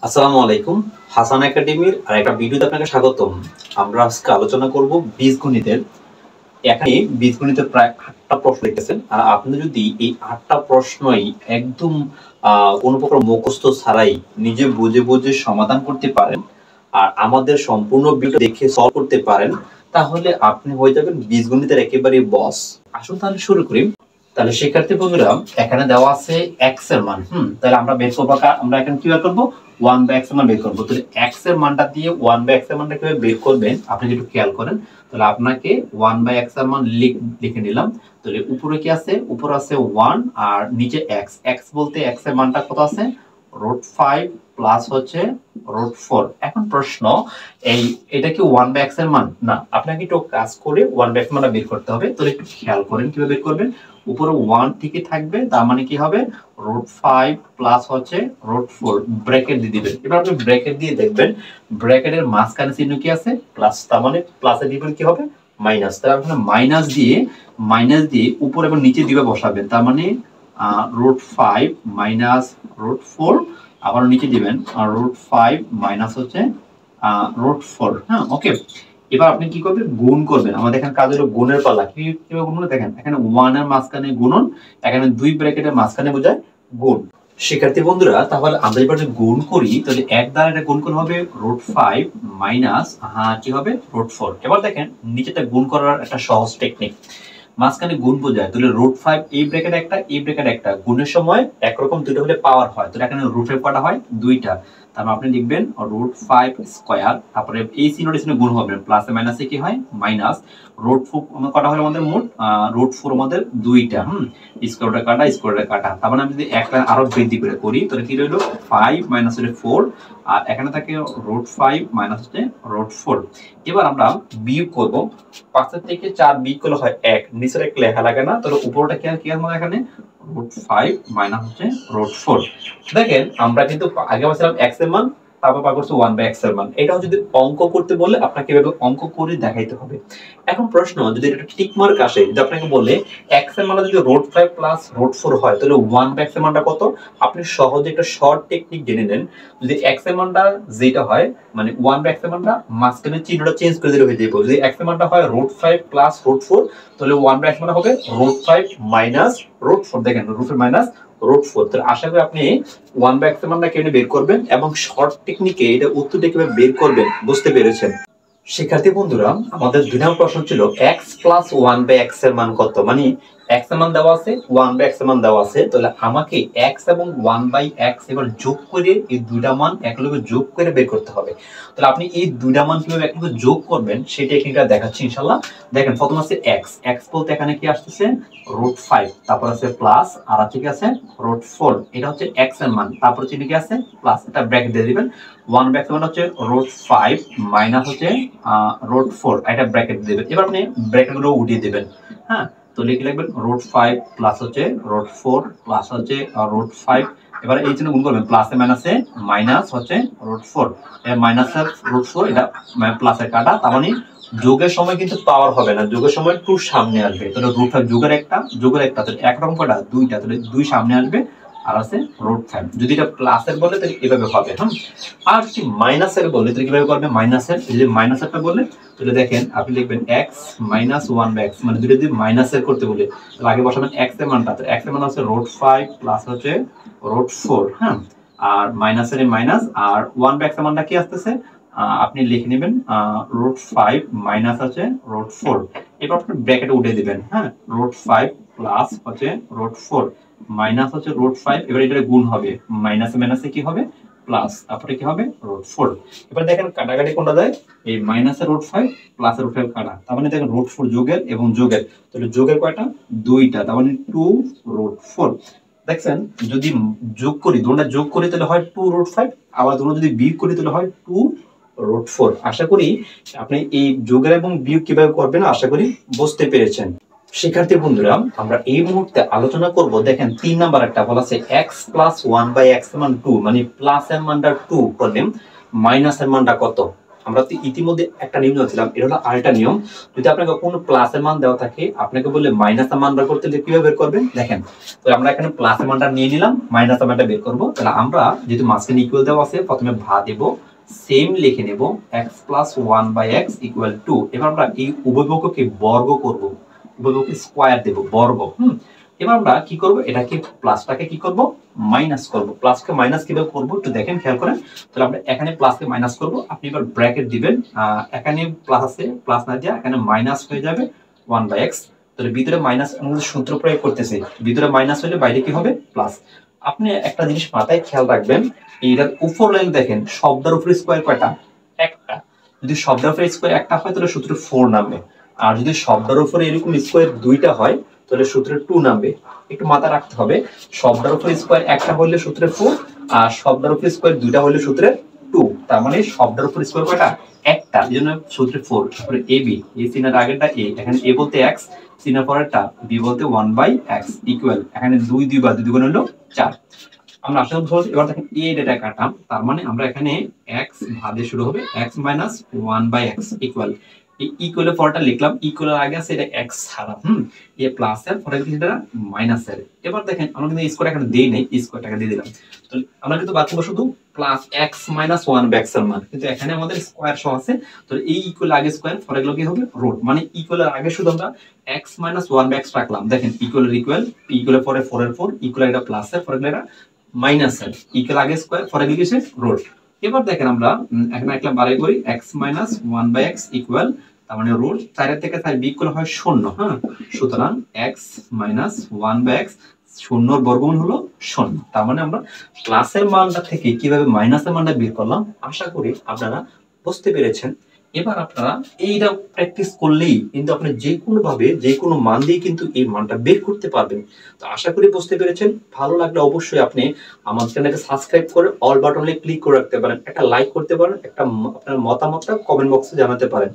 আসসালামু আলাইকুম। হাসান একাডেমির আরেকটা ভিডিওতে আপনাকে স্বাগতম। আমরা আজকে আলোচনা করব বীজগণিতের। এখানে বীজগণিতের প্রায় 8টা প্রশ্ন লিখেছেন, আর আপনি যদি এই 8টা প্রশ্নই একদম কোনো প্রকার মুখস্থ ছাড়াই নিজে বুঝে বুঝে সমাধান করতে পারেন আর আমাদের সম্পূর্ণ ভিডিও দেখে সলভ করতে পারেন, তাহলে আপনি হয়ে যাবেন বীজগণিতের একেবারে বস। আসুন তাহলে শুরু করি। তাহলে শিক্ষার্থী বন্ধুরা, এখানে দেওয়া আছে x এর মান। তাহলে আমরা বের করব, আমরা এখানে কি বের করব? 1/x এর মান বের করব। তাহলে x এর মানটা দিয়ে 1/x এর মানটা কিভাবে বের করবেন আপনি যদি একটু খেয়াল করেন, তাহলে আপনাকে 1/x এর মান লিখে নিলাম। তাহলে উপরে কি আছে? উপরে আছে 1 আর নিচে x। x বলতে x এর মানটা কত আছে? √5 প্লাস হচ্ছে √4। এখন প্রশ্ন, এটা কি 1/x এর মান? না, আপনাকে একটু কাজ করে 1/x এর মানটা বের করতে হবে। তাহলে একটু খেয়াল করেন কিভাবে বের করবেন। উপরে 1 ঠিকই থাকবে, তার মানে কি হবে? √5 প্লাস হচ্ছে √4 ব্র্যাকেট দিয়ে দিবেন। এবার আপনি ব্র্যাকেট দিয়ে দেখবেন ব্র্যাকেটের মাঝখানে চিহ্ন কি আছে? প্লাস। তার মানে প্লাসে দিবেন কি হবে? মাইনাস। তাহলে আপনি মাইনাস দিয়ে উপরে এবং নিচে দিকে বসাবেন। তার মানে √5 মাইনাস √4, আবার নিচে দিবেন √5 মাইনাস হচ্ছে √4। হ্যাঁ, ওকে। এবার আপনি কি করবেন? গুণ করবেন। আমাদের এখানে কাজ হলো গুণের পালা। কিভাবে গুণ করবেন দেখেন, এখানে 1 এর মাঝখানে গুণন, এখানে 2 ব্র্যাকেটের মাঝখানে বোঝায় গুণ। শিক্ষার্থী বন্ধুরা, তাহলে আমরা এবার যদি গুণ করি, তাহলে এক দ্বারা এটা গুণ করলে হবে √5 মাইনাস কি হবে? √4। এবার দেখেন নিচেটা গুণ করার একটা সহজ টেকনিক। মাঝখানে গুণ বোঝায়, তাহলে √5 এই ব্র্যাকেট একটা, এই ব্র্যাকেট একটা, গুণের সময় একরকম দুটো হলে পাওয়ার হয়। তাহলে এখানে √5 কটা হয়? দুইটা। তারপর আপনি লিখবেন √5 স্কয়ার, তারপরে এই চিহ্নটা গুণ হবে, প্লাসে মাইনাসে কি হয়? মাইনাস। √4 কটা হলো আমাদের মোট? √4 আমাদের দুইটা। স্কয়ারটা কাটা, স্কয়ারটা কাটা। তার মানে আমি যদি একটা আরো বৃদ্ধি করে করি, তাহলে কি রইলো? 5 মাইনাস 4, আর এখানে থাকে √5 মাইনাস √4। এবার আমরা বিয়োগ করব। 5 থেকে 4 বিয়োগ করলে হয় 1, নিচের এক লেখা লাগে না, তাহলে উপরটা কি আছে এখানে? √5 মাইনাস √4। দেখেন আমরা কিন্তু আগে বলছিলাম x এর মান, তারপর পার করছি 1/x এর মান। এটাও যদি অঙ্ক করতে বলে আপনাকে এভাবে অঙ্ক করে দেখাইতে হবে। এখন প্রশ্ন, যদি এটা টিক মার্ক আসে, যদি আপনাকে বলে x এর মান যদি √5 প্লাস √4 হয়, তাহলে 1/x এর মানটা কত? আপনি সহজে একটা শর্ট টেকনিক জেনে নেন। যদি x এর মানটা যেটা হয়, মানে 1/x এর মানটা মাঝখানে চিহ্নটা চেঞ্জ করে দিলে হয়ে যাবে। যদি x এর মানটা হয় √5 প্লাস √4, তাহলে 1/x মানে হবে √5 মাইনাস √4। দেখেন √5 মাইনাস √4। তাহলে আশা করি আপনি 1/x এর মানটা কেমনে বের করবেন এবং শর্ট টেকনিকে এটা উত্তরটা কিভাবে বের করবেন বুঝতে পেরেছেন। শিক্ষার্থী বন্ধুরা, আমাদের 2 নম্বর প্রশ্ন ছিল x প্লাস 1/x এর মান কত? মানে x এর মান দেওয়া আছে, 1/x এর মান দেওয়া আছে, তাহলে আমাকে x এবং 1/x এবার যোগ করে এই দুইটা মান একলগে যোগ করে বের করতে হবে। তাহলে আপনি এই দুইটা মান কিভাবে একলগে যোগ করবেন সেই টেকনিকটা দেখাচ্ছি ইনশাআল্লাহ। দেখেন প্রথম আছে x বলতে এখানে কি আসছে? √5, তারপর আছে প্লাস, আর আছে কি আছে? √4। এটা হচ্ছে x এর মান, তারপর চিহ্ন কি আছে? প্লাস। এটা ব্র্যাকেট দিয়ে দিবেন। 1/x এর মান হচ্ছে √5 মাইনাস হচ্ছে √4, এটা ব্র্যাকেট দিবেন। এবার আপনি ব্র্যাকেটগুলো উঠিয়ে দিবেন। হ্যাঁ, তো লিখে লিখবেন √5 প্লাস হচ্ছে √4 প্লাস হচ্ছে √5। এবার এই চিহ্ন গুণ করবেন, প্লাসে মাইনাসে মাইনাস হচ্ছে √4, মাইনাস আর √4 এটা প্লাসে কাটা। তার মানে যোগের সময় কিন্তু পাওয়ার হবে না, যোগের সময় 2 সামনে আসবে। তাহলে √5 যোগের একটা, তাহলে একরকম কটা? দুইটা, তাহলে 2 সামনে আসবে আর আছে √5। যদি এটা প্লাসের বলে তাহলে এভাবে হবে। আর যদি মাইনাসের বলে তাহলে কিভাবে করবে? মাইনাসের, যদি মাইনাসেরটা বলে তাহলে দেখেন আপনি লিখবেন x মাইনাস 1/x, মানে দুটো যদি মাইনাসের করতে বলে তাহলে আগে বসাবেন x এর মানটা। তো x এর মান হচ্ছে √5 প্লাস হচ্ছে √4। হ্যাঁ, আর মাইনাসের মাইনাস, আর 1/x এর মানটা কি আসতেছে? আপনি লিখে নেবেন √5 মাইনাস আছে √4। এবার আপনি ব্র্যাকেটে উঠে দিবেন। হ্যাঁ, √5 প্লাস হচ্ছে √4 মাইনাস হচ্ছে √5। এবার এটা গুণ হবে, মাইনাসে মাইনাসে কি হবে? প্লাস, তারপরে কি হবে? √4। এবার দেখেন কাটাকাটি কোনটা যায়? এই মাইনাসের √5 প্লাসের √5 কাটা। তার মানে দেখেন √4 যোগের এবং যোগের, তাহলে যোগের কয়টা? দুইটা, তার মানে 2√4। দেখছেন যদি যোগ করি, দুটোটা যোগ করি তাহলে হয় 2√5, আবার দুটো যদি বিয়োগ করি তাহলে হয় 2√4। আশা করি আপনি এই যোগের এবং বিয়োগ কিভাবে করবেন আশা করি বুঝতে পেরেছেন। শিক্ষার্থী বন্ধুরা, আমরা এই মুহূর্তে আলোচনা করব, দেখেন 3 নাম্বার একটা বলা আছে x প্লাস 1/x এর মান 2, মানে প্লাস এর মানটা 2 করলে মাইনাস এর মানটা কত? আমরা তো ইতিমধ্যে একটা নিয়ম জানছিলাম, এটা হলো আরেকটা নিয়ম। যদি আপনাকে কোনো প্লাসের মান দেওয়া থাকে, আপনাকে বললে মাইনাসের মান বের করতে হলে কিভাবে বের করবেন দেখেন। তো আমরা এখানে প্লাসের মানটা নিয়ে নিলাম, মাইনাসের মানটা বের করবো। তাহলে আমরা যেহেতু মাঝখানে ইকুয়াল দেওয়া আছে, প্রথমে ভাগ দেব, সেম লিখে নেব x plus 1/x equal to. এবার আমরা এই উভয়পক্ষকে বর্গ করব, উভয়পক্ষকে স্কয়ার দেব, বর্গ। এবার আমরা কি করব, এটাকে প্লাসটাকে কি করব, মাইনাস করব। প্লাসকে মাইনাস কিভাবে করব একটু দেখেন, খেয়াল করেন। তাহলে আমরা এখানে প্লাসকে মাইনাস করব, আপনি এবার ব্র্যাকেট দিবেন, এখানে প্লাস আছে, প্লাস না দিয়ে এখানে মাইনাস হয়ে যাবে 1/x। তাহলে ভিতরে মাইনাস, আমাদের সূত্র প্রয়োগ করতেছে, ভিতরে মাইনাস হলে বাইরে কি হবে, প্লাস। আপনি একটা জিনিস মাথায় খেয়াল রাখবেন, এইটার উপর লাইন দেখেন, শব্দের উপরে স্কয়ার কয়টা, একটা। যদি শব্দের উপরে স্কয়ার একটা হয় তাহলে সূত্রে 4 নামবে, আর যদি শব্দের উপরে এরকম স্কয়ার দুইটা হয় তাহলে সূত্রে 2 নামবে। একটু মাথায় রাখতে হবে, শব্দের উপরে স্কয়ার একটা হলে সূত্রে 4, আর শব্দের উপরে স্কয়ার দুইটা হলে সূত্রে 2। তার মানে শব্দের উপরে স্কয়ার কয়টা, একটা, এইজন্য সূত্রে 4। তারপরে ab, এই চিহ্নের আগেরটা a, এখানে a বলতে x, চিহ্নের পরেরটা b বলতে 1/x ইকুয়াল, এখানে 2 2 বার 2 দুগুণ হলো 4। আমরা আসলে এবার দেখেন a ডেটা কাটাম, তার মানে আমরা এখানে x ভাগে শুরু হবে, x মাইনাস 1/x ইকুয়াল, এই ইকুয়ালের পরটা লিখলাম, ইকুয়ালের আগে আছে এটা x ছাড়া, এ প্লাস এর পরে কি এটা মাইনাস এর। এবার দেখেন আমরা কিন্তু স্কয়ার এখানে দেই নাই, স্কয়ারটাকে দিয়ে দিলাম। তো আমরা কিন্তু বাদ করব শুধু প্লাস x মাইনাস 1/x এর মান, কিন্তু এখানে আমাদের স্কয়ার সহ আছে। তো এই ইকুয়াল আগে স্কয়ার, পরে গুলো কি হবে রুট, মানে ইকুয়ালের আগে শুধু আমরা x মাইনাস 1/x রাখলাম। দেখেন ইকুয়ালের ইকুয়াল, ইকুয়ালের পরে 4 এর 4, ইকুয়াল এটা প্লাস এর, পরে এটা মাইনাস এর, ইকুয়াল আগে স্কয়ার, পরে কি কিসে রুট। এবার দেখেন আমরা এখানে একটা বাড়াই করি, x মাইনাস 1/x ইকুয়াল, তার মানে রুট 4 থেকে 4 বিয়োগ করলে হয় 0। সুতরাং x মাইনাস 1/x, 0 এর বর্গমূল হলো 0। তার মানে আমরা প্লাসের মানটা থেকে কিভাবে মাইনাসের মানটা বের করলাম, আশা করি আপনারা বুঝতে পেরেছেন। এবার আপনারা এইটা প্র্যাকটিস করলেই কিন্তু আপনি যে কোনো ভাবে যে কোনো মান দিয়ে কিন্তু এই মানটা বের করতে পারবেন। তো আশা করি বুঝতে পেরেছেন। ভালো লাগলে অবশ্যই আপনি আমার চ্যানেলকে সাবস্ক্রাইব করে অল বাটনে ক্লিক করে রাখতে পারেন, একটা লাইক করতে পারেন, একটা আপনার মতামতটা কমেন্ট বক্সে জানাতে পারেন।